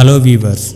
Hello viewers,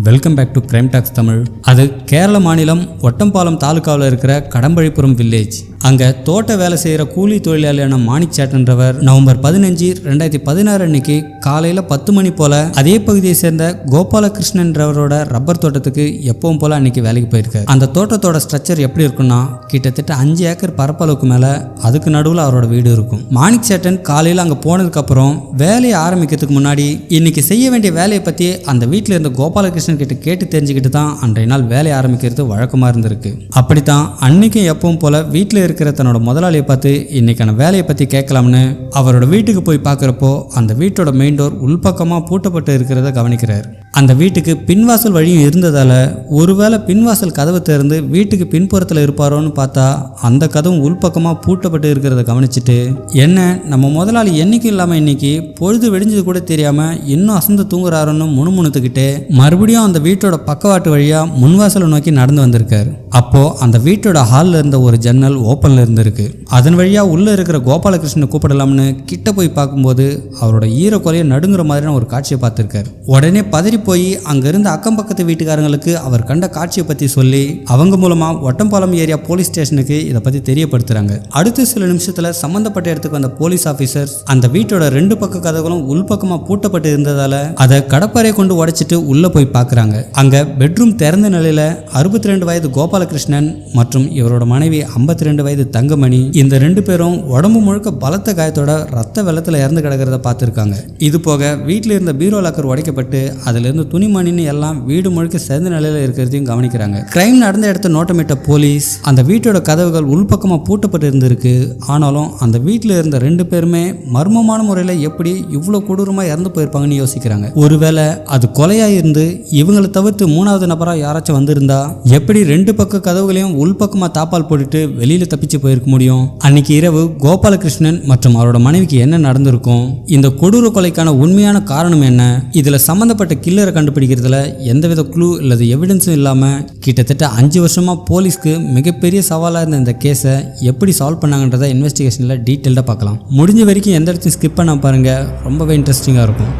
welcome back to crime talks Tamil. அது கேரள மாநிலம் ஒட்டம்பாலம் தாலுகாவில் இருக்கிற கடம்பழிபுரம் வில்லேஜ். அங்கே தோட்ட வேலை செய்கிற கூலி தொழிலாளியான மாணிக் சேட்டன்றவர் நவம்பர் 15, 2016 அன்னைக்கு காலையில் 10 மணி போல் அதே பகுதியை சேர்ந்த கோபாலகிருஷ்ணன்றவரோட ரப்பர் தோட்டத்துக்கு எப்பவும் போல் அன்னைக்கு வேலைக்கு போயிருக்காரு. அந்த தோட்டத்தோட ஸ்ட்ரக்சர் எப்படி இருக்குன்னா, கிட்டத்தட்ட 5 ஏக்கர் பரப்பளவுக்கு மேலே அதுக்கு நடுவில் அவரோட வீடு இருக்கும். மாணிக் சேட்டன் காலையில் அங்கே போனதுக்கப்புறம் வேலையை ஆரம்பிக்கிறதுக்கு முன்னாடி இன்னைக்கு செய்ய வேண்டிய வேலையை பற்றி அந்த வீட்டில் இருந்த கோபாலகிருஷ்ணன் கிட்ட கேட்டு தெரிஞ்சுக்கிட்டு தான் அன்றைய நாள் வேலையை ஆரம்பிக்கிறது வழக்கமாக இருந்திருக்கு. அப்படித்தான் அன்னைக்கும் எப்பவும் போல் வீட்டில் இருக்கிற தன்னோட முதலாளியை பார்த்து இன்னைக்கான வேலையை பற்றி கேட்கலாம்னு அவரோட வீட்டுக்கு போய் பார்க்குறப்போ அந்த வீட்டோட மெயின் டோர் உள்பக்கமாக பூட்டப்பட்டு இருக்கிறத கவனிக்கிறார். அந்த வீட்டுக்கு பின்வாசல் வழியும் இருந்ததால் ஒருவேளை பின்வாசல் கதவை திறந்து வீட்டுக்கு பின்புறத்தில் இருப்பாரோன்னு பார்த்தா அந்த கதவும் உள்பக்கமாக பூட்டப்பட்டு இருக்கிறத கவனிச்சுட்டு, என்ன நம்ம முதலாளி என்னைக்கும் இல்லாமல் இன்னைக்கு பொழுது வெடிஞ்சது கூட தெரியாமல் இன்னும் அசந்து தூங்குறாரோன்னு முணுமுணுத்துக்கிட்டு மறுபடியும் அந்த வீட்டோட பக்கவாட்டு வழியாக முன்வாசலை நோக்கி நடந்து வந்திருக்காரு. அப்போ அந்த வீட்டோட ஹாலில் இருந்த ஒரு ஜன்னல் ஓப்பனில் இருந்திருக்கு. அதன் வழியாக உள்ளே இருக்கிற கோபாலகிருஷ்ணனை கூப்பிடலாம்னு கிட்ட போய் பார்க்கும்போது அவரோட ஈரக்கொலையை நடுங்குற மாதிரியான ஒரு காட்சியை பார்த்துருக்காரு. உடனே பதறி போய் அங்கிருந்த அக்கம் பக்கத்து வீட்டுக்காரங்களுக்கு அவர் கண்ட காட்சியை பற்றி சொல்லி அவங்க மூலமாக ஒட்டம்பாலம் ஏரியா போலீஸ் ஸ்டேஷனுக்கு இதை பற்றி தெரியப்படுத்துறாங்க. அடுத்த சில நிமிஷத்தில் சம்பந்தப்பட்ட இடத்துக்கு வந்த போலீஸ் ஆஃபீஸர்ஸ் அந்த வீட்டோட 2 பக்க கதவுகளும் உள்பக்கமாக பூட்டப்பட்டு இருந்ததால அதை கடப்பாரை கொண்டு உடைச்சிட்டு உள்ள போய் பார்க்குறாங்க. அங்க பெட்ரூம் திறந்த நிலையில 62 வயது கோபாலகிருஷ்ணன் மற்றும் இவரோட மனைவி 52 வயது தங்கமணி, இந்த 2 பேரும் உடம்பு முழுக்க பலத்த காயத்தோட ரத்த வெள்ளத்துல இறந்து கிடக்கிறத பார்த்துருக்காங்க. இது போக வீட்டில் இருந்த பீரோ லாக்கர் உடைக்கப்பட்டு அதுல இருந்து துணிமணின்னு எல்லாம் வீடு முழுக்க சேர்ந்த நிலையில இருக்கிறதையும் கவனிக்கிறாங்க. கிரைம் நடந்த இடத்த நோட்டமிட்ட போலீஸ் அந்த வீட்டோட கதவுகள் உள்பக்கமா பூட்டப்பட்டு இருந்திருக்கு. ஆனாலும் அந்த வீட்டில் இருந்த 2 பேருமே மர்மமான முறையில எப்படி இவ்வளவு கொடூரமா இறந்து போயிருப்பாங்கன்னு யோசிக்கிறாங்க. ஒருவேளை அது கொலையா இருந்து இவங்களை தவிர்த்து 3வது நபரா யாராச்சும் வந்திருந்தா எப்படி 2 பக்க கதவுகளையும் உள்பக்கமா தாப்பால் போட்டுட்டு வெளியில தப்பிச்சு போயிருக்க முடியும்? அன்னைக்கு இரவு கோபாலகிருஷ்ணன் மற்றும் அவரோட மனைவிக்கு என்ன நடந்திருக்கும்? இந்த கொடூர கொலைக்கான உண்மையான காரணம் என்ன? இதுல சம்பந்தப்பட்ட கில்லரை கண்டுபிடிக்கிறதுல எந்தவித க்ளூ அல்லது எவிடன்ஸும் இல்லாம கிட்டத்தட்ட 5 வருஷமா போலீஸ்க்கு மிகப்பெரிய சவாலா இருந்த இந்த கேஸை எப்படி சால்வ் பண்ணாங்கன்றத இன்வெஸ்டிகேஷன்ல டீட்டெயில்டா பார்க்கலாம். முடிஞ்ச வரைக்கும் எந்த இடத்தையும் ஸ்கிப் பண்ண பாருங்க, ரொம்பவே இன்ட்ரெஸ்டிங்கா இருக்கும்.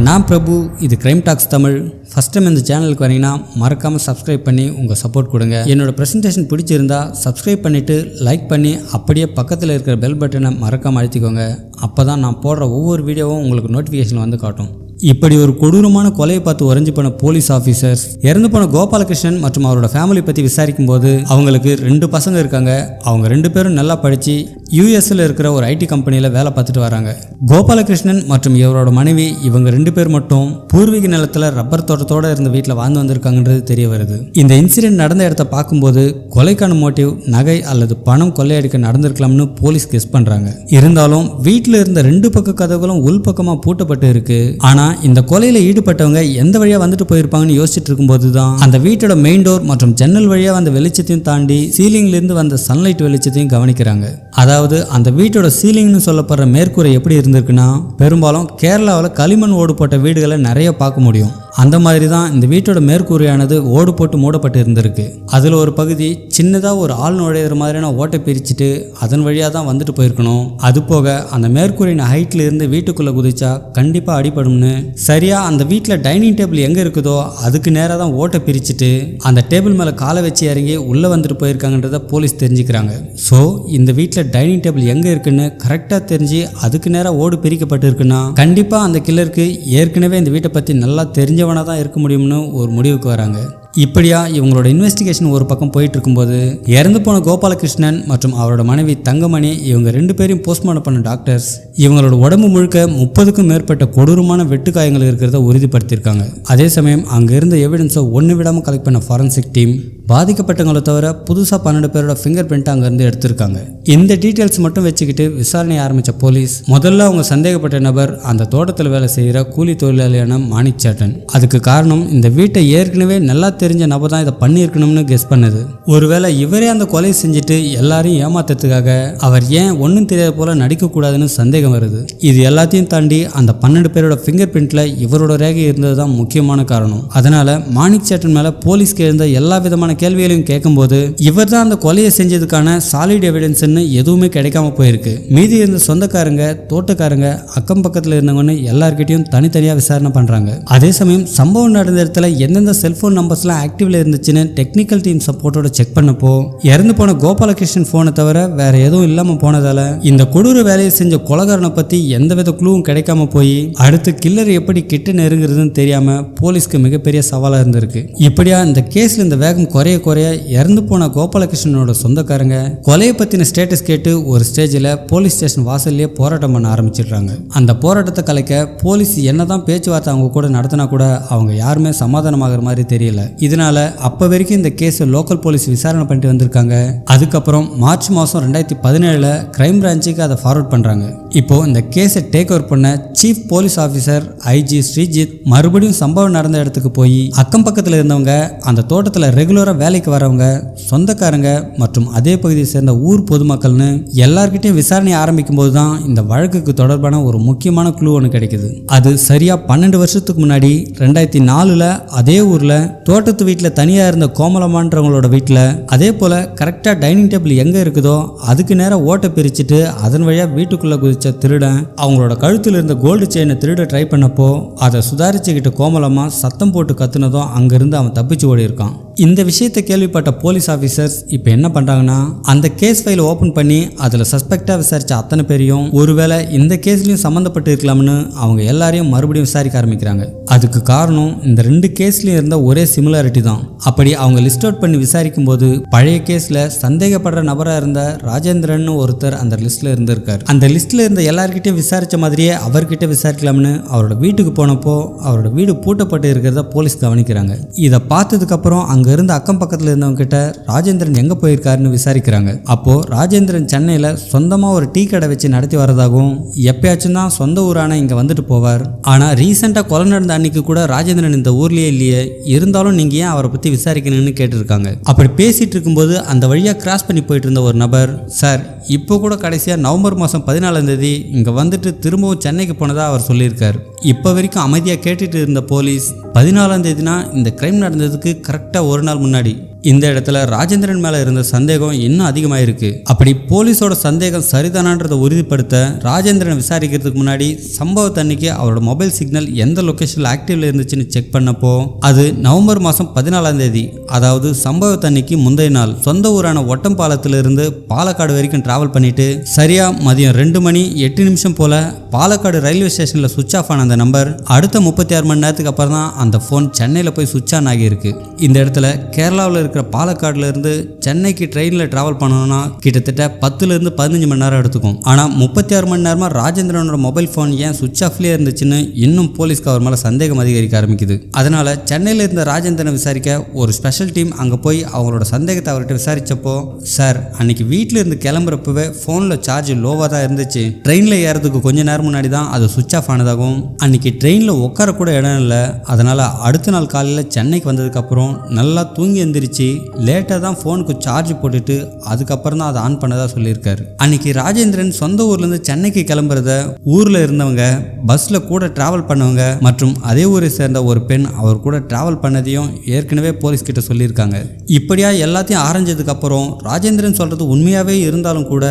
நான் பிரபு, இது crime talks Tamil. First time இந்த சேனலுக்கு வரீங்கன்னா மறக்காமல் சப்ஸ்கிரைப் பண்ணி உங்கள் சப்போர்ட் கொடுங்க. என்னோட ப்ரெசன்டேஷன் பிடிச்சிருந்தா சப்ஸ்கிரைப் பண்ணிவிட்டு லைக் பண்ணி அப்படியே பக்கத்தில் இருக்கிற பெல் பட்டனை மறக்காமல் அழுத்திக்கோங்க. அப்போ தான் நான் போடுற ஒவ்வொரு வீடியோவும் உங்களுக்கு நோட்டிஃபிகேஷன் வந்து காட்டும். இப்படி ஒரு கொடூரமான கொலையை பார்த்து உறைஞ்சு போன போலீஸ் ஆஃபீஸர்ஸ் இறந்து போன கோபாலகிருஷ்ணன் மற்றும் அவரோட ஃபேமிலி பற்றி விசாரிக்கும் போது அவங்களுக்கு 2 பசங்க இருக்காங்க. அவங்க 2 பேரும் நல்லா படித்து யூஎஸ்ல இருக்கிற ஒரு ஐடி கம்பெனியில் வேலை பார்த்துட்டு வராங்க. கோபாலகிருஷ்ணன் மற்றும் இவரோட மனைவி இவங்க 2 பேர் மட்டும் பூர்வீக நிலத்தில் ரப்பர் தோட்டத்தோடு இருந்த வீட்டில் வாழ்ந்து வந்திருக்காங்கன்றது தெரிய வருது. இந்த இன்சிடென்ட் நடந்த இடத்த பார்க்கும்போது கொலைக்கான மோட்டிவ் நகை அல்லது பணம் கொள்ளையடிக்க நடந்திருக்கலாம்னு போலீஸ் கெஸ் பண்ணுறாங்க. இருந்தாலும் வீட்டில் இருந்த 2 பக்க கதவுகளும் உள்பக்கமாக பூட்டப்பட்டு இருக்கு. ஆனால் இந்த கொலையில ஈடுபட்டவங்க எந்த வழியா வந்துட்டு போயிருப்பாங்கன்னு யோசிச்சுட்டு இருக்கும்போது தான் அந்த வீட்டோட மெயின் டோர் மற்றும் ஜன்னல் வழியா வந்த வெளிச்சத்தையும் தாண்டி சீலிங்ல இருந்து வந்த சன்லைட் வெளிச்சத்தையும் கவனிக்கிறாங்க. அதாவது அந்த வீட்டோட சீலிங்னு சொல்லப்படுற மேற்கூரை எப்படி இருந்திருக்குன்னா, பெரும்பாலும் கேரளாவில் களிமண் ஓடு போட்ட வீடுகளை நிறைய பார்க்க முடியும். அந்த மாதிரி தான் இந்த வீட்டோட மேற்கூரையானது ஓடு போட்டு மூடப்பட்டு இருந்திருக்கு. அதில் ஒரு பகுதி சின்னதாக ஒரு ஆள் நுழையிற மாதிரியான ஓட்டை பிரிச்சுட்டு அதன் வழியாக தான் வந்துட்டு போயிருக்கணும். அது போக அந்த மேற்கூரையின் ஹைட்ல இருந்து வீட்டுக்குள்ளே குதிச்சா கண்டிப்பாக அடிபடும்னு சரியாக அந்த வீட்டில் டைனிங் டேபிள் எங்கே இருக்குதோ அதுக்கு நேராக தான் ஓட்டை பிரிச்சுட்டு அந்த டேபிள் மேலே காலை வச்சு இறங்கி உள்ளே வந்துட்டு போயிருக்காங்கன்றத போலீஸ் தெரிஞ்சுக்கிறாங்க. ஸோ இந்த வீட்டில் டைனிங் டேபிள் எங்கே இருக்குன்னு கரெக்டாக தெரிஞ்சு அதுக்கு நேராக ஓடு பிரிக்கப்பட்டு இருக்குன்னா கண்டிப்பாக அந்த கில்லருக்கு ஏற்கனவே இந்த வீட்டை பற்றி நல்லா தெரிஞ்ச தான் இருக்க முடியும்னு ஒரு முடிவுக்கு வராங்க. இப்படியா இவங்களோட இன்வெஸ்டிகேஷன் ஒரு பக்கம் போயிட்டு இருக்கும்போது இறந்து போன கோபாலகிருஷ்ணன் மற்றும் அவரோட மனைவி தங்கமணி இவங்க 2 பேரையும் போஸ்ட்மார்ட்டம் பண்ண டாக்டர்ஸ் இவங்களோட உடம்பு முழுக்க 30க்கும் மேற்பட்ட கொடூரமான வெட்டுக்காயங்கள் இருக்கிறத உறுதிப்படுத்தியிருக்காங்க. அதே சமயம் அங்கே இருந்த எவிடன்ஸை ஒன்று விடாமல் கலெக்ட் பண்ண ஃபாரன்சிக் டீம் பாதிக்கப்பட்டவங்களை தவிர புதுசாக 12 பேரோட ஃபிங்கர் பிரிண்ட் அங்கேருந்து எடுத்திருக்காங்க. இந்த டீட்டெயில்ஸ் மட்டும் வச்சுக்கிட்டு விசாரணை ஆரம்பித்த போலீஸ் முதல்ல அவங்க சந்தேகப்பட்ட நபர் அந்த தோட்டத்தில் வேலை செய்கிற கூலி தொழிலாளியான மாணிக் சேட்டன். அதுக்கு காரணம் இந்த வீட்டை ஏற்கனவே நல்லா தெரிஞ்ச நபர் தான் இதை பண்ணியிருக்கணும்னு கெஸ் பண்ணுது. ஒருவேளை இவரே அந்த கொலை செஞ்சுட்டு எல்லாரையும் ஏமாத்துறதுக்காக அவர் ஏன் ஒன்றும் தெரியாத போல நடிக்கக்கூடாதுன்னு சந்தேகம் வருது. இது எல்லாத்தையும் தாண்டி அந்த 12 பேரோட ஃபிங்கர் பிரிண்ட்ல இவரோட ரேகை இருந்தது தான் முக்கியமான காரணம். அதனால மாணிக் சேட்டன் மேல போலீஸ்க்கு இருந்த எல்லா விதமான கேள்விகளையும் கேட்கும்போது இவர் தான் அந்த கொலையை செஞ்சதுக்கான சாலிட் எவிடன்ஸ்ன்னு எதுவுமே கிடைக்காம போயிருக்கு. மீதி இருந்த சொந்தக்காரங்க, தோட்டக்காரங்க, அக்கம் பக்கத்துல இருந்தவங்கன்னு எல்லார்கிட்டையும் தனித்தனியா விசாரணை பண்றாங்க. அதே சமயம் சம்பவம் நடந்த இடத்துல எந்தெந்த செல்போன் நம்பர்ஸ்லாம் ஆக்டிவ்ல இருந்துச்சுன்னு டெக்னிக்கல் டீம் சப்போர்ட்டோட செக் பண்ணப்போ இறந்து போன கோபாலகிருஷ்ணன் போனை தவிர வேற எதுவும் இல்லாம போனதால இந்த கொடூர வேலையை செஞ்ச கொலைகாரனை பத்தி எந்தவித குழுவும் கிடைக்காம போய் அடுத்து கில்லர் எப்படி கிட்ட நெருங்குறதுன்னு தெரியாம போலீஸ்க்கு மிகப்பெரிய சவாலா இருந்திருக்கு. இப்படியா இந்த கேஸ்ல இந்த வேகம் குறைய குறைய இறந்து போன கோபாலகிருஷ்ணனோட சொந்தக்காரங்க கொலையை பத்தின ஸ்டேட்டஸ் கேட்டு ஒரு ஸ்டேஜில் போலீஸ் ஸ்டேஷன் வாசல்லையே போராட்டம் பண்ண ஆரம்பிச்சிடுறாங்க. அந்த போராட்டத்தை கலைக்க போலீஸ் என்னதான் பேச்சுவார்த்தை அவங்க கூட நடத்தினா கூட அவங்க யாருமே சமாதானமாகிற மாதிரி தெரியல. இதனால அப்ப வரைக்கும் இந்த கேஸ் லோக்கல் போலீஸ் விசாரணை பண்ணிட்டு வந்திருக்காங்க. அதுக்கப்புறம் மார்ச் மாதம் 2017 கிரைம் பிரான்ச்சுக்கு அதை ஃபார்வர்ட் பண்றாங்க. இப்போ இந்த கேஸை டேக் ஓவர் பண்ண chief police officer IG Sreejith மறுபடியும் சம்பவம் நடந்த இடத்துக்கு போய் அக்கம் பக்கத்தில் இருந்தவங்க, அந்த தோட்டத்தில் ரெகுலராக வேலைக்கு வரவங்க, சொந்தக்காரங்க மற்றும் அதே பகுதியை சேர்ந்த ஊர் பொதுமக்கள்னு எல்லார்கிட்டையும் விசாரணை ஆரம்பிக்கும் போது தான் இந்த வழக்குக்கு தொடர்பான ஒரு முக்கியமான க்ளூ ஒன்று கிடைக்குது. அது சரியா 12 வருஷத்துக்கு முன்னாடி 2004 அதே ஊர்ல தோட்டத்து வீட்டில் தனியா இருந்த கோமலமான்றவங்களோட வீட்டில் அதே போல கரெக்டா டைனிங் டேபிள் எங்க இருக்குதோ அதுக்கு நேரம் ஓட்டை பிரிச்சுட்டு அதன் வழியா வீட்டுக்குள்ள குதிச்ச திருடன் அவங்களோட கழுத்தில் இருந்த கோல்டு செயினை திருட ட்ரை பண்ணப்போ அதை சுதாரிச்சுக்கிட்டு கோமலமா சத்தம் போட்டு கத்துனதும் அங்கிருந்து அவன் தப்பிச்சு ஓடி இருக்கான். இந்த விஷயத்தை கேள்விப்பட்ட போலீஸ் ஆஃபீஸர்ஸ் இப்போ என்ன பண்றாங்கன்னா அந்த கேஸ் ஃபைல் ஓபன் பண்ணி அதில் சஸ்பெக்டா விசாரிச்ச அத்தனை பேரையும் ஒருவேளை இந்த கேஸ்லயும் சம்மந்தப்பட்டு இருக்கலாம்னு அவங்க எல்லாரையும் மறுபடியும் விசாரிக்க ஆரம்பிக்கிறாங்க. அதுக்கு காரணம் இந்த 2 கேஸ்லயும் இருந்த ஒரே சிமிலாரிட்டி தான். அப்படி அவங்க லிஸ்ட் அவுட் பண்ணி விசாரிக்கும் போது பழைய கேஸ்ல சந்தேகப்படுற நபரா இருந்த ராஜேந்திரன் ஒருத்தர் அந்த லிஸ்ட்ல இருந்திருக்காரு. அந்த லிஸ்ட்ல இருந்த எல்லார்கிட்டையும் விசாரிச்ச மாதிரியே அவர்கிட்ட விசாரிக்கலாம்னு அவரோட வீட்டுக்கு போனப்போ அவரோட வீடு பூட்டப்பட்டு இருக்கிறத போலீஸ் கவனிக்கிறாங்க. இதை பார்த்ததுக்கு அப்புறம் அங்க இருந்த அக்கம் பக்கத்துல இருந்தவங்க கிட்ட ராஜேந்திரன் எங்க போயிருக்காருன்னு விசாரிக்கிறாங்க. அப்போ ராஜேந்திரன் சென்னையில சொந்தமா ஒரு டீ கடை வச்சு நடத்தி வரதாகவும் எப்பயாச்சும் தான் சொந்த ஊரான இங்க வந்துட்டு போவார். ஆனா ரீசெண்டா கொலை நடந்த அன்னைக்கு கூட ராஜேந்திரன் இந்த ஊர்லயே இல்லையே, இருந்தாலும் நீங்க ஏன் அவரை பத்தி விசாரிக்கணும்னு கேட்டிருக்காங்க. அப்படி பேசிட்டு இருக்கும்போது அந்த வழியா கிராஸ் பண்ணி போயிட்டு இருந்த ஒரு நபர், சார் இப்போ கூட கடைசியா நவம்பர் மாதம் 14 இங்க வந்துட்டு திரும்பவும் சென்னைக்கு போனதா அவர் சொல்லியிருக்காரு. இப்போ வரைக்கும் அமைதியா கேட்டுட்டு இருந்த போலீஸ் 14 இந்த கிரைம் நடந்ததுக்கு கரெக்டா ஒரு நாள் முன்னாடி இந்த இடத்துல ராஜேந்திரன் மேல இருந்த சந்தேகம் இன்னும் அதிகமாயிருக்கு. அப்படி போலீஸோட சந்தேகம் சரிதானான்றதை உறுதிப்படுத்த ராஜேந்திரன் விசாரிக்கிறதுக்கு முன்னாடி சம்பவத்தன்னைக்கு அவரோட மொபைல் சிக்னல் எந்த லொகேஷன்ல ஆக்டிவ்ல இருந்துச்சுன்னு செக் பண்ணப்போ அது நவம்பர் மாதம் 14 அதாவது சம்பவத்தன்னைக்கு முந்தைய நாள் சொந்த ஊரான ஒட்டம்பாலத்திலிருந்து பாலக்காடு வரைக்கும் டிராவல் பண்ணிட்டு சரியா மதியம் 2 மணி 8 நிமிஷம் போல பாலக்காடு ரயில்வே ஸ்டேஷன்ல சுவிட்ச் ஆஃப் ஆன அந்த நம்பர் அடுத்த 36 மணி நேரத்துக்கு அப்புறம் தான் அந்த போன் சென்னையில போய் சுவிட்ச் ஆன் ஆகியிருக்கு. இந்த இடத்துல கேரளாவில் இருக்கிற பாலக்காடுல இருந்து சென்னைக்கு ட்ரெயினில் டிராவல் பண்ணணும்னா கிட்டத்தட்ட 10 to 15 மணி நேரம் எடுத்துக்கும். ஆனால் 36 மணி நேரமா ராஜேந்திரனோட மொபைல் ஃபோன் ஏன் சுவிட்ச் ஆஃப்லேயே இருந்துச்சுன்னு இன்னும் போலீஸ்க்கு அவர் மேலே சந்தேகம் அதிகரிக்க ஆரம்பிக்குது. அதனால சென்னையில் இருந்த ராஜேந்திரனை விசாரிக்க ஒரு ஸ்பெஷல் டீம் அங்கே போய் அவங்களோட சந்தேகத்தை அவர்கிட்ட விசாரிச்சப்போ, சார் அன்னைக்கு வீட்டில் இருந்து கிளம்புறப்பவே ஃபோனில் சார்ஜ் லோவாக தான் இருந்துச்சு, ட்ரெயினில் ஏறதுக்கு கொஞ்ச நேரம் முன்னாடி தான் அது சுவிட்ச் ஆஃப் ஆனதாகவும் அன்னைக்கு ட்ரெயினில் உட்கார கூட இடம் இல்லை, அதனால அடுத்த நாள் காலையில் சென்னைக்கு வந்ததுக்கப்புறம் நல்லா தூங்கி எந்திரிச்சு லேட்டாக தான் ஃபோனுக்கு சார்ஜ் போட்டுட்டு அதுக்கப்புறம் தான் அதை ஆன் பண்ணதா சொல்லியிருக்காரு. அன்னைக்கு ராஜேந்திரன் சொந்த ஊர்லேருந்து சென்னைக்கு கிளம்புறத ஊரில் இருந்தவங்க, பஸ்ஸில் கூட டிராவல் பண்ணவங்க மற்றும் அதே ஊரை சேர்ந்த ஒரு பெண் அவர் கூட டிராவல் பண்ணதையும் ஏற்கனவே போலீஸ் கிட்ட சொல்லியிருக்காங்க. இப்படியா எல்லாத்தையும் ஆரஞ்சதுக்கு அப்புறம் ராஜேந்திரன் சொல்றது உண்மையாகவே இருந்தாலும் கூட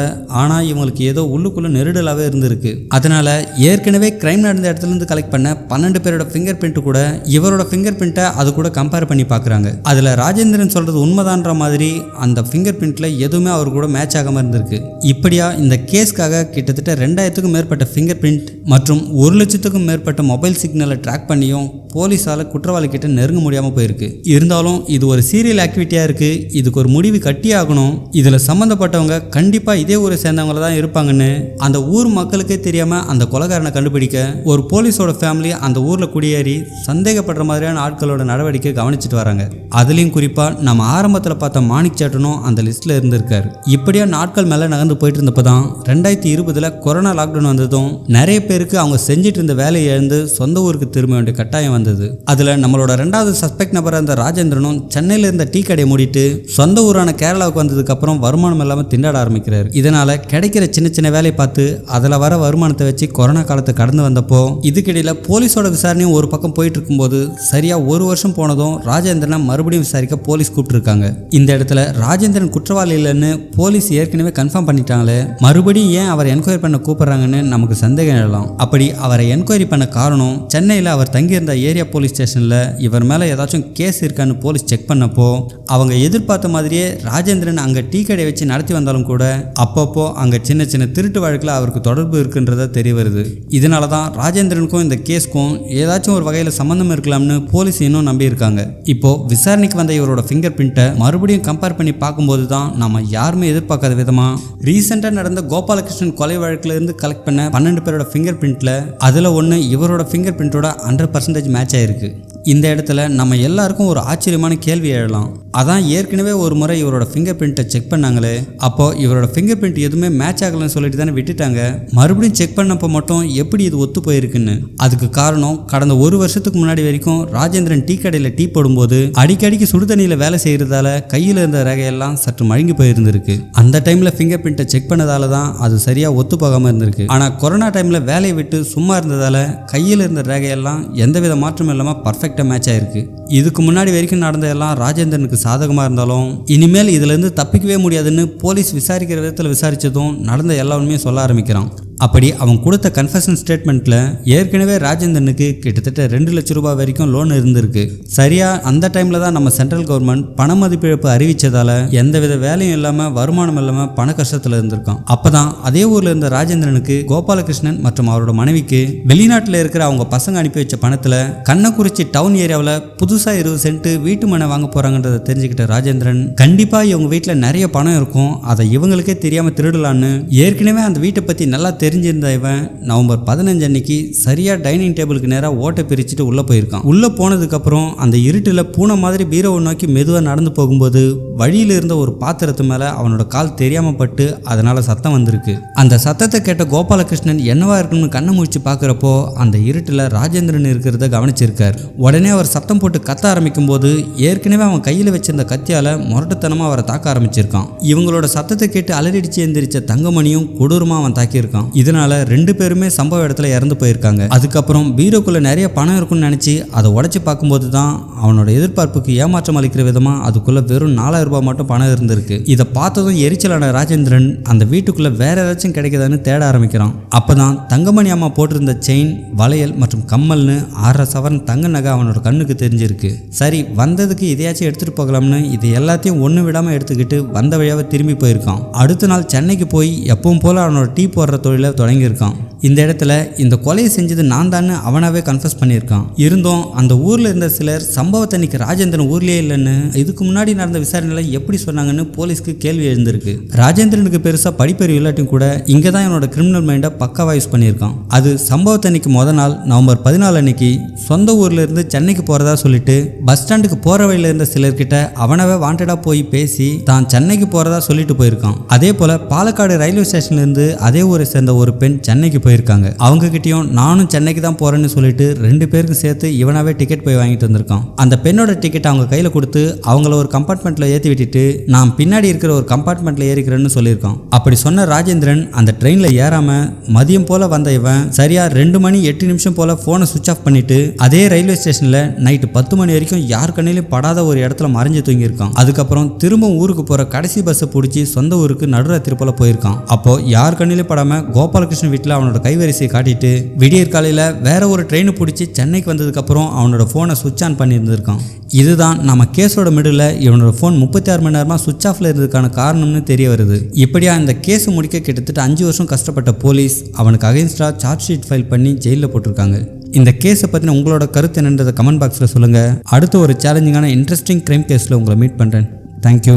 ஆனால் இவங்களுக்கு ஏதோ உள்ளுக்குள்ள நெருடலாகவே இருந்திருக்கு. அதனால ஏற்கனவே கிரைம் நடந்த இடத்துல இருந்து கலெக்ட் பண்ண 12 பேரோட ஃபிங்கர் பிரிண்ட் கூட இவரோட ஃபிங்கர் பிரிண்ட்டை அது கூட கம்பேர் பண்ணி பார்க்குறாங்க. அதில் ராஜேந்திரன் சொல்றது உண்மைதான்ற மாதிரி அந்த ஃபிங்கர் பிரிண்ட்ல எதுவுமே அவர் கூட மேட்ச் ஆகாம இருந்திருக்கு. இப்படியா இந்த கேஸ்க்காக கிட்டத்தட்ட 2000க்கும் மேற்பட்ட ஃபிங்கர் பிரிண்ட் மற்றும் 1 லட்சத்துக்கும் மேற்பட்ட மொபைல் சிக்னலை ட்ராக் பண்ணியும் போலீஸால குற்றவாளி கிட்ட நெருங்க முடியாம போயிருக்கு. இருந்தாலும் இது ஒரு சீரியல் ஆக்டிவிட்டியா இருக்கு, இதுக்கு ஒரு முடிவு கட்டி ஆகணும், இதுல சம்பந்தப்பட்டவங்க கண்டிப்பா இதே ஊரை சேர்ந்தவங்கள தான் இருப்பாங்கன்னு அந்த ஊர் மக்களுக்கே தெரியாம அந்த கொலைகாரனை கண்டுபிடிக்க ஒரு போலீஸோட ஃபேமிலி அந்த ஊர்ல குடியேறி சந்தேகப்படுற மாதிரியான ஆட்களோட நடவடிக்கை கவனிச்சுட்டு வராங்க. அதுலயும் குறிப்பா நம்ம ஆரம்பத்தில் பார்த்த மாணிக் சேட்டனும் அந்த லிஸ்ட்ல இருந்திருக்காரு. இப்படியா நாட்கள் மேல நகர்ந்து போயிட்டு இருந்தப்பதான் 2020 கொரோனா லாக்டவுன் வந்ததும் நிறைய பேருக்கு அவங்க செஞ்சிட்டு இருந்த வேலையை இழந்து சொந்த ஊருக்கு திரும்ப வேண்டிய கட்டாயம் வந்தது. அதுல நம்மளோட 2வது சஸ்பெக்ட் நபர் அந்த ராஜேந்திரனும் சென்னையில இருந்த டீ கடையை மூடிட்டு சொந்த ஊரான கேரளாவுக்கு வந்ததுக்கு அப்புறம் வருமானம் இல்லாம திண்டாட ஆரம்பிக்கிறாரு. இதனால கிடைக்கிற சின்ன சின்ன வேலையை பார்த்து அதுல வர வருமானத்தை வச்சு கொரோனா காலத்தை கடந்து வந்தப்போ இதுக்கிடையில போலீஸோட விசாரணையும் ஒரு பக்கம் போயிட்டு இருக்கும்போது சரியா 1 வருஷம் போனதும் ராஜேந்திரனை மறுபடியும் விசாரிக்க போலீஸ் கூப்பிட்டு இருக்காங்க. இந்த இடத்துல ராஜேந்திரன் குற்றவாளி இல்லைன்னு போலீஸ் ஏற்கனவே கன்ஃபார்ம் பண்ணிட்டாங்களே, மறுபடியும் ஏன் அவர் என்கொயரி பண்ண கூப்பிடுறாங்கன்னு நமக்கு சந்தேகம் எழலாம். அப்படி அவரை என்கொயரி பண்ண காரணம் சென்னையில் அவர் தங்கியிருந்த ஏரியா போலீஸ் ஸ்டேஷன்ல இவர் மேல ஏதாச்சும் கேஸ் இருக்கான்னு போலீஸ் செக் பண்ணப்போ அவங்க எதிர்பார்த்த மாதிரியே ராஜேந்திரன் அங்க டீ கடை வச்சு நடத்தி வந்தாலும் கூட அப்பப்போ அங்க சின்ன சின்ன திருட்டு வழக்குல அவருக்கு தொடர்பு இருக்குன்றத தெரிய வருது. இதனாலதான் ராஜேந்திரனுக்கும் இந்த கேஸ்க்கும் ஏதாச்சும் ஒரு வகையில சம்பந்தம் இருக்கலாம்னு போலீஸ் இன்னும் நம்பி இருக்காங்க. இப்போ விசாரணைக்கு வந்த இவரோட ஃபிங்கர் பிரிண்ட்டை மறுபடியும் கம்பேர் பண்ணி பார்க்கும்போது தான் நம்ம யாருமே எதிர்பார்க்காத விதமா ரீசெண்டா நடந்த கோபாலகிருஷ்ணன் கொலை வழக்குல இருந்து கலெக்ட் பண்ண 12 பேரோட ஃபிங்கர் பிரிண்ட்ல அதுல ஒன்று இவரோட ஃபிங்கர் பிரிண்டோட 100% மேட்ச் ஆயிருக்கு. இந்த இடத்துல நம்ம எல்லாருக்கும் ஒரு ஆச்சரியமான கேள்வி எழலாம். அதான் ஏற்கனவே ஒரு முறை இவரோட ஃபிங்கர் பிரிண்ட்டை செக் பண்ணாங்களே, அப்போ இவரோட ஃபிங்கர் பிரிண்ட் எதுவுமே மேட்ச் ஆகலன்னு சொல்லிட்டு தானே விட்டுட்டாங்க. மறுபடியும் செக் பண்ணப்போ மட்டும் எப்படி இது ஒத்து போயிருக்குன்னு. அதுக்கு காரணம் கடந்த 1 வருஷத்துக்கு முன்னாடி வரைக்கும் ராஜேந்திரன் டீ கடையில் டீ போடும்போது அடிக்கடிக்கு சுடுதண்ணியில் வேலை செய்யறதால கையில் இருந்த ரகையெல்லாம் சற்று மழுங்கி போயிருந்திருக்கு. அந்த டைம்ல ஃபிங்கர் பிரிண்ட்டை செக் பண்ணதால தான் அது சரியா ஒத்து போகாம இருந்திருக்கு. ஆனா கொரோனா டைம்ல வேலையை விட்டு சும்மா இருந்ததால கையில் இருந்த ரகையெல்லாம் எந்தவித மாற்றமும் இல்லாம பர்ஃபெக்ட் மேட்ச் ஆயிருக்கு. இதுக்கு முன்னாடி வரைக்கும் நடந்த எல்லாம் ராஜேந்திரனுக்கு சாதகமா இருந்தாலும் இனிமேல் இதுல இருந்து தப்பிக்கவே முடியாதுன்னு போலீஸ் விசாரிக்கிற விதத்துல விசாரிச்சதும் நடந்த எல்லா உண்மையும் சொல்ல ஆரம்பிக்கிறான். அப்படி அவன் கொடுத்த கன்ஃபெஷன் ஸ்டேட்மெண்ட்ல ஏற்கனவே ராஜேந்திரனுக்கு கிட்டத்தட்ட 2 லட்சம் ரூபாய் வரைக்கும் லோன் இருந்திருக்கு. சரியா அந்த டைம்ல தான் நம்ம சென்ட்ரல் கவர்மெண்ட் பண மதிப்பிழப்பு அறிவிச்சதால எந்தவித வேலையும் இல்லாம வருமானம் இல்லாம பண கஷ்டத்துல இருந்திருக்கான். அப்பதான் அதே ஊர்ல இருந்த ராஜேந்திரனுக்கு கோபாலகிருஷ்ணன் மற்றும் அவரோட மனைவிக்கு வெளிநாட்டுல இருக்கிற அவங்க பசங்க அனுப்பி வச்ச பணத்துல கண்ணக்குறிச்சி டவுன் ஏரியாவில் புதுசா 20 சென்ட் வீட்டு மனை வாங்க போறாங்கன்றத தெரிஞ்சுக்கிட்ட ராஜேந்திரன் கண்டிப்பா இவங்க வீட்டுல நிறைய பணம் இருக்கும், அதை இவங்களுக்கே தெரியாம திருடலான்னு ஏற்கனவே அந்த வீட்டை பத்தி நல்லா தெரிஞ்சிருந்த இவன் நவம்பர் 15 அன்னைக்கு சரியா டைனிங் டேபிளுக்கு நேராக ஓட்டை பிரிச்சுட்டு உள்ள போயிருக்கான். உள்ள போனதுக்கு அப்புறம் அந்த இருட்டுல பூனை மாதிரி பீரோவை நோக்கி மெதுவா நடந்து போகும்போது வழியில இருந்த ஒரு பாத்திரத்து மேல அவனோட கால் தெரியாம பட்டு அதனால சத்தம் வந்திருக்கு. அந்த சத்தத்தை கேட்ட கோபாலகிருஷ்ணன் என்னவா இருக்குன்னு கண்ணை முடிச்சு பாக்குறப்போ அந்த இருட்டுல ராஜேந்திரன் இருக்கிறத கவனிச்சிருக்கார். உடனே அவர் சத்தம் போட்டு கத்த ஆரம்பிக்கும் போது ஏற்கனவே அவன் கையில வச்சிருந்த கத்தியால முரட்டுத்தனமா அவரை தாக்க ஆரம்பிச்சிருக்கான். இவங்களோட சத்தத்தை கேட்டு அலறிடிச்சு எந்திரிச்ச தங்கமணியும் கொடூரமா அவன் தாக்கியிருக்கான். இதனால 2 பேருமே சம்பவ இடத்துல இறந்து போயிருக்காங்க. அதுக்கப்புறம் பீரோக்குள்ள நிறைய பணம் இருக்குன்னு நினைச்சு அதை உடைச்சு பார்க்கும்போது தான் அவனோட எதிர்பார்ப்புக்கு ஏமாற்றம் அளிக்கிற விதமா அதுக்குள்ள வெறும் 4000 ரூபாய் மட்டும் பணம் இருந்திருக்கு. இதை பார்த்ததும் எரிச்சலான ராஜேந்திரன் அந்த வீட்டுக்குள்ள வேற ஏதாச்சும் கிடைக்குதான்னு தேட ஆரம்பிக்கிறான். அப்பதான் தங்கமணி அம்மா போட்டிருந்த செயின், வளையல் மற்றும் கம்மல்னு 6 சவரன் தங்க நகை அவனோட கண்ணுக்கு தெரிஞ்சிருக்கு. சரி வந்ததுக்கு இதையாச்சும் எடுத்துட்டு போகலாம்னு இது எல்லாத்தையும் ஒண்ணு விடாம எடுத்துக்கிட்டு வந்த வழியாவே திரும்பி போயிருக்கான். அடுத்த நாள் சென்னைக்கு போய் எப்பவும் போல அவனோட டீ போடுற தொழில தொடங்கியிருக்கான். இந்த இடத்துல இந்த கொலையை செஞ்சது நான் தான் அவனாவே கன்ஃபஸ் பண்ணியிருக்கான். இருந்தும் அந்த ஊர்ல இருந்த சிலர் சம்பவத்தன்னைக்கு ராஜேந்திரன் ஊர்லயே இல்லைன்னு இதுக்கு முன்னாடி நடந்த விசாரணையில எப்படி சொன்னாங்கன்னு போலீஸ்க்கு கேள்வி எழுந்திருக்கு. ராஜேந்திரனுக்கு பெருசா படிப்பறிவு இல்லாட்டியும் கூட இங்க தான் என்னோட கிரிமினல் மைண்டை பக்காவா யூஸ் பண்ணியிருக்கான். அது சம்பவத்தன்னைக்கு முத நாள் நவம்பர் 14 அன்னைக்கு சொந்த ஊர்ல இருந்து சென்னைக்கு போறதா சொல்லிட்டு பஸ் ஸ்டாண்டுக்கு போற வழியில இருந்த சிலர்கிட்ட அவனவே வாண்டடா போய் பேசி தான் சென்னைக்கு போறதா சொல்லிட்டு போயிருக்கான். அதே போல பாலக்காடு ரயில்வே ஸ்டேஷன்ல இருந்து அதே ஊரை சேர்ந்த ஒரு பெண் சென்னைக்கு போயிருக்காங்க. அவங்க கிட்டயும் நானும் சென்னைக்கு தான் போறேன்னு சொல்லிட்டு 2 பேருக்கும் சேர்த்து இவனாவே டிக்கெட் போய் வாங்கிட்டு வந்திருக்கான். அந்த பெண்ணோட டிக்கெட் அவங்க கையில கொடுத்து அவங்கள ஒரு கம்பார்ட்மெண்ட்ல ஏற்றி விட்டுட்டு நான் பின்னாடி இருக்கிற ஒரு கம்பார்ட்மெண்ட்ல ஏறிக்கிறேன்னு சொல்லியிருக்கான். அப்படி சொன்ன ராஜேந்திரன் அந்த ட்ரெயின்ல ஏறாம மதியம் போல வந்த இவன் சரியா 2 மணி 8 நிமிஷம் போல போனை சுவிச் ஆஃப் பண்ணிட்டு அதே ரயில்வே ஸ்டேஷன்ல நைட்டு 10 மணி வரைக்கும் யார் கண்ணிலும் படாத ஒரு இடத்துல மறைஞ்சு தூங்கி இருக்கான். அதுக்கப்புறம் திரும்ப ஊருக்கு போற கடைசி பஸ்ஸை பிடிச்சி சொந்த ஊருக்கு நடுராத்திரி போல போயிருக்கான். அப்போ யார் கண்ணிலும் படாம கோபாலகிருஷ்ணன் வீட்டில் அவனோட கைவரிசையை காட்டிட்டு விடியற் காலையில் வேற ஒரு ட்ரெயினை பிடிச்சி சென்னைக்கு வந்ததுக்கு அப்புறம் அவனோட ஃபோனை சுவிட்ச் ஆன் பண்ணியிருந்திருக்கான். இதுதான் நம்ம கேஸோட மிடில் இவனோட ஃபோன் 36 மணி நேரமாக சுவிட்ச் ஆஃப்ல இருந்ததுக்கான காரணம்னு தெரிய வருது. இப்படியா இந்த கேஸ் முடிக்க கிட்டத்தட்ட 5 வருஷம் கஷ்டப்பட்ட போலீஸ் அவனுக்கு அகைன்ஸ்டா சார்ஜ் ஷீட் ஃபைல் பண்ணி ஜெயிலில் போட்டிருக்காங்க. இந்த கேஸை பற்றின உங்களோட கருத்து என்னன்றதை கமெண்ட் பாக்ஸில் சொல்லுங்கள். அடுத்து ஒரு சேலஞ்சிங்கான இன்ட்ரெஸ்டிங் கிரைம் கேஸில் உங்களை மீட் பண்ணுறேன். தேங்க்யூ.